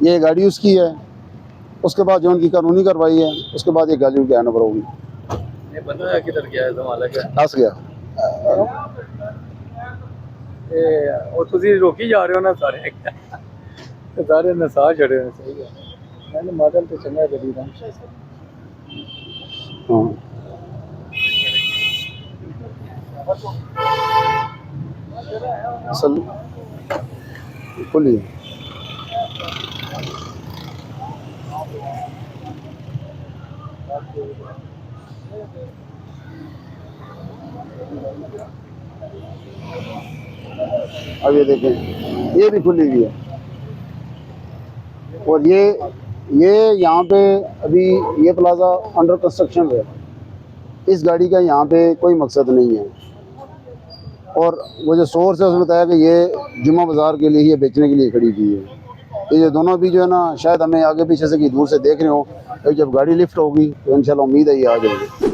ये गाड़ी उसकी है, उसके बाद जो उनकी कानूनी कार्रवाई है, उसके बाद ये गाड़ी उनके हैंड ओवर होगी। ये बंदा किधर गया है मालिक फंस गया। ਉਹ ਤੁਸੀਂ ਰੋਕੀ ਜਾ ਰਹੇ ਹੋ ਨਾ ਸਾਰੇ ਸਾਰੇ ਨਸਾ ਛੜੇ ਨੇ ਸਹੀ ਹੈ ਮੈਨੂੰ ਮਾਡਲ ਤੇ ਚੰਗਾ ਗੱਡੀ ਦਾ हाँ असल खुली अब ये देखें, ये भी खुली हुई है। और ये यहाँ पे अभी ये प्लाजा अंडर कंस्ट्रक्शन है। इस गाड़ी का यहाँ पे कोई मकसद नहीं है। और वो जो सोर्स है उसने बताया कि ये जुम्मा बाज़ार के लिए ये बेचने के लिए खड़ी की है। ये दोनों भी जो है ना, शायद हमें आगे पीछे से कि दूर से देख रहे हो, जब गाड़ी लिफ्ट होगी तो इंशाल्लाह उम्मीद है ये आ जाएगी।